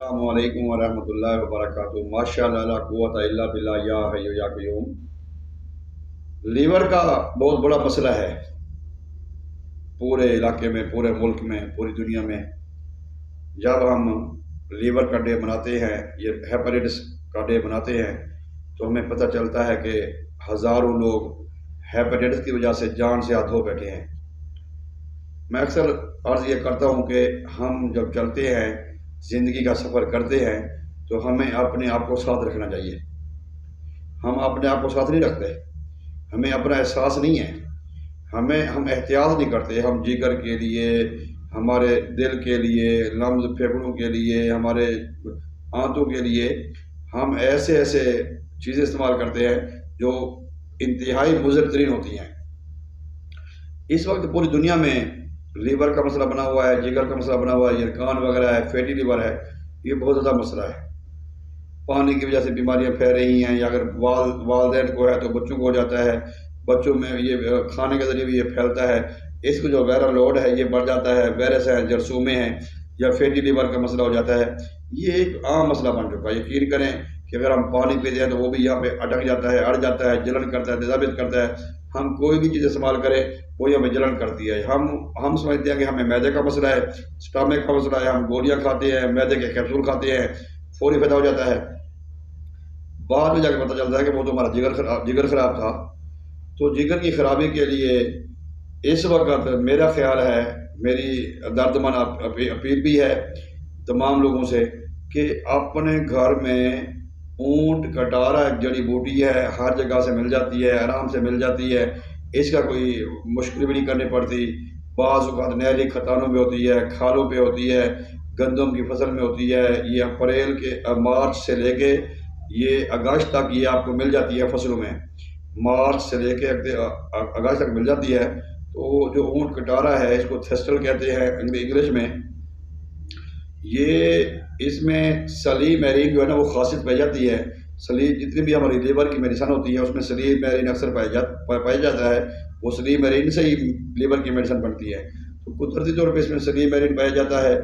السلام علیکم ورحمۃ اللہ وبرکاتہ۔ ماشاء اللہ لا قوت الا باللہ یا حی یا قیوم۔ لیور کا بہت بڑا مسئلہ ہے پورے علاقے میں، پورے ملک میں، پوری دنیا میں۔ جب ہم لیور کا ڈے مناتے ہیں، یہ ہیپیٹائٹس کا ڈے مناتے ہیں، تو ہمیں پتہ چلتا ہے کہ ہزاروں لوگ ہیپیٹائٹس کی وجہ سے جان سے ہاتھ دھو بیٹھے ہیں۔ میں اکثر عرض یہ کرتا ہوں کہ ہم جب چلتے ہیں، زندگی کا سفر کرتے ہیں، تو ہمیں اپنے آپ کو ساتھ رکھنا چاہیے۔ ہم اپنے آپ کو ساتھ نہیں رکھتے، ہمیں اپنا احساس نہیں ہے، ہم احتیاط نہیں کرتے۔ ہم جگر کے لیے، ہمارے دل کے لیے، لمز پھیپھڑوں کے لیے، ہمارے آنتوں کے لیے ہم ایسے چیزیں استعمال کرتے ہیں جو انتہائی مضر ترین ہوتی ہیں۔ اس وقت پوری دنیا میں لیور کا مسئلہ بنا ہوا ہے، جگر کا مسئلہ بنا ہوا ہے، یرقان وغیرہ ہے، فیٹی لیور ہے، یہ بہت زیادہ مسئلہ ہے۔ پانی کی وجہ سے بیماریاں پھیل رہی ہیں، یا اگر والدین کو ہے تو بچوں کو ہو جاتا ہے، بچوں میں یہ کھانے کے ذریعے بھی یہ پھیلتا ہے۔ اس کو جو وائرل لوڈ ہے یہ بڑھ جاتا ہے، وائرس ہیں، جرثومے ہیں، یا فیٹی لیور کا مسئلہ ہو جاتا ہے۔ یہ ایک عام مسئلہ بن چکا ہے۔ یقین کریں کہ اگر ہم پانی پیتے ہیں تو وہ بھی یہاں پہ اٹک جاتا ہے، اڑ جاتا ہے، جلن کرتا ہے، تیزابیت کرتا ہے۔ ہم کوئی بھی چیز استعمال کریں وہی ہمیں جلن کرتی ہے۔ ہم سمجھتے ہیں کہ ہمیں معدے کا مسئلہ ہے، سٹامک کا مسئلہ ہے، ہم گولیاں کھاتے ہیں، معدے کے کیپسول کھاتے ہیں، فوری فائدہ ہو جاتا ہے۔ بعد میں جا کے پتہ چلتا ہے کہ وہ تو ہمارا جگر خراب تھا۔ تو جگر کی خرابی کے لیے اس وقت میرا خیال ہے، میری دردمند اپیل بھی ہے تمام لوگوں سے کہ اپنے گھر میں اونٹ کٹارا ایک جڑی بوٹی ہے، ہر جگہ سے مل جاتی ہے، آرام سے مل جاتی ہے، اس کا کوئی مشکل بھی نہیں کرنی پڑتی۔ بعض اوقات نہری کھتانوں پہ ہوتی ہے، کھالوں پہ ہوتی ہے، گندم کی فصل میں ہوتی ہے۔ یہ اپریل کے مارچ سے لے کے یہ اگست تک یہ آپ کو مل جاتی ہے فصلوں میں، مارچ سے لے کے اگست تک مل جاتی ہے۔ تو جو اونٹ کٹارا ہے، اس کو تھیسٹل کہتے ہیں انگلش میں، یہ اس میں سلیم میرین جو ہے نا وہ خاصیت پائی جاتی ہے۔ سلیم جتنی بھی ہماری لیور کی میڈیسن ہوتی ہے اس میں سلیم میرین اکثر پایا جاتا ہے، وہ سلیم میرین سے ہی لیور کی میڈیسن بنتی ہے۔ تو قدرتی طور پہ اس میں سلیم میرین پایا جاتا ہے۔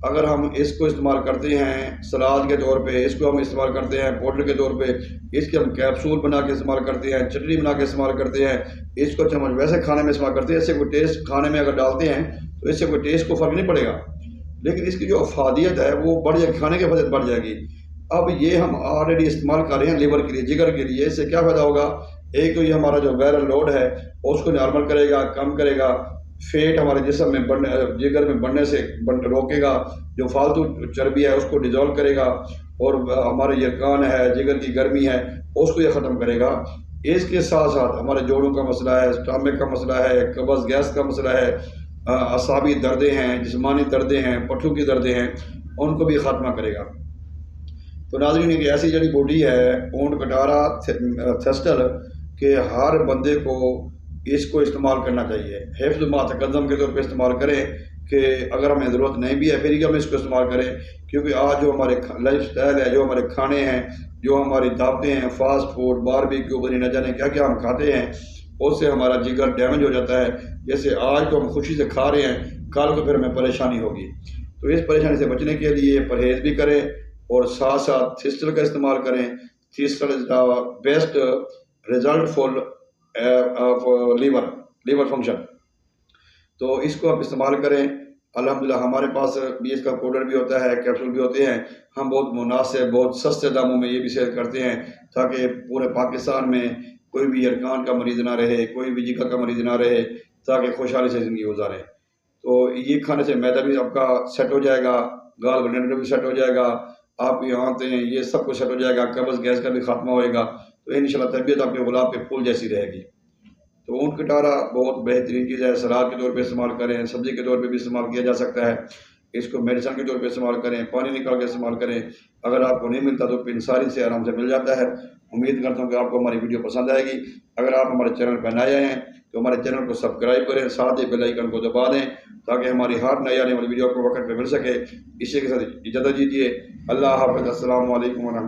اگر ہم اس کو استعمال کرتے ہیں سلاد کے طور پہ، اس کو ہم استعمال کرتے ہیں پاؤڈر کے طور پہ، اس کے ہم کیپسول بنا کے استعمال کرتے ہیں، چٹنی بنا کے استعمال کرتے ہیں، اس کو چمچ ویسے کھانے میں استعمال کرتے ہیں، اس سے کوئی ٹیسٹ کھانے میں اگر ڈالتے ہیں تو اس سے کوئی ٹیسٹ کو فرق نہیں پڑے گا، لیکن اس کی جو افادیت ہے وہ بڑھ جائے گی، کھانے کی افادیت بڑھ جائے گی۔ اب یہ ہم آلریڈی استعمال کر رہے ہیں لیور کے لیے، جگر کے لیے، اس سے کیا فائدہ ہوگا؟ ایک تو یہ ہمارا جو وائرل لوڈ ہے اس کو نارمل کرے گا، کم کرے گا، فیٹ ہمارے جسم میں جگر میں بڑھنے سے روکے گا، جو فالتو چربی ہے اس کو ڈیزولو کرے گا، اور ہمارے یرقان ہے، جگر کی گرمی ہے اس کو یہ ختم کرے گا۔ اس کے ساتھ ساتھ ہمارے جوڑوں کا مسئلہ ہے، سٹامک کا مسئلہ ہے، قبض گیس کا مسئلہ ہے، اعصابی دردیں ہیں، جسمانی دردیں ہیں، پٹھوں کی دردیں ہیں، ان کو بھی خاتمہ کرے گا۔ تو ناظرین ایک ایسی جڑی بوٹی ہے اونٹ کٹارا تھیسٹل کہ ہر بندے کو اس کو استعمال کرنا چاہیے، حفظ ما تقدم کے طور پہ استعمال کریں کہ اگر ہمیں ضرورت نہیں بھی ہے پھر ہی ہم اس کو استعمال کریں، کیونکہ آج جو ہمارے لائف سٹائل ہے، جو ہمارے کھانے ہیں، جو ہماری دعوتیں ہیں، فاسٹ فوڈ، باربیکیو، نہ جانے کیا کیا ہم کھاتے ہیں، اس سے ہمارا جگر ڈیمیج ہو جاتا ہے۔ جیسے آج تو ہم خوشی سے کھا رہے ہیں، کل کو پھر ہمیں پریشانی ہوگی۔ تو اس پریشانی سے بچنے کے لیے پرہیز بھی کریں اور ساتھ ساتھ تھیسٹل کا استعمال کریں۔ Thistle is the best result for liver function. تو اس کو آپ استعمال کریں۔ الحمدللہ ہمارے پاس بھی اس کا پاؤڈر بھی ہوتا ہے، کیپسول بھی ہوتے ہیں، ہم بہت مناسب، بہت سستے داموں میں یہ بھی سیل کرتے ہیں تاکہ پورے پاکستان میں کوئی بھی یرقان کا مریض نہ رہے، کوئی بھی جگر کا مریض نہ رہے، تاکہ خوشحالی سے زندگی گزارے۔ تو یہ کھانے سے معدہ بھی آپ کا سیٹ ہو جائے گا، گال بلیڈر بھی سیٹ ہو جائے گا، آپ کی آنتیں یہ سب کچھ سیٹ ہو جائے گا، قبض گیس کا بھی خاتمہ ہوئے گا، تو انشاءاللہ طبیعت آپ کے گلاب کے پھول جیسی رہے گی۔ تو اونٹ کٹارا بہت بہترین چیز ہے، سلاد کے طور پہ استعمال کریں، سبزی کے طور پہ بھی استعمال کیا جا سکتا ہے، اس کو میڈیسن کے طور پہ استعمال کریں، پانی نکال کے استعمال کریں۔ اگر آپ کو نہیں ملتا تو پنساری سے آرام سے مل جاتا ہے۔ امید کرتا ہوں کہ آپ کو ہماری ویڈیو پسند آئے گی۔ اگر آپ ہمارے چینل پہ نئے آئے ہیں تو ہمارے چینل کو سبسکرائب کریں، ساتھ ہی بیل آئیکن کو دبا دیں تاکہ ہماری ہر نئی آنے والی ویڈیو آپ کو وقت پہ مل سکے۔ اسی کے ساتھ اجازت دیجیے، اللہ حافظ، السلام علیکم ورحمۃ اللہ۔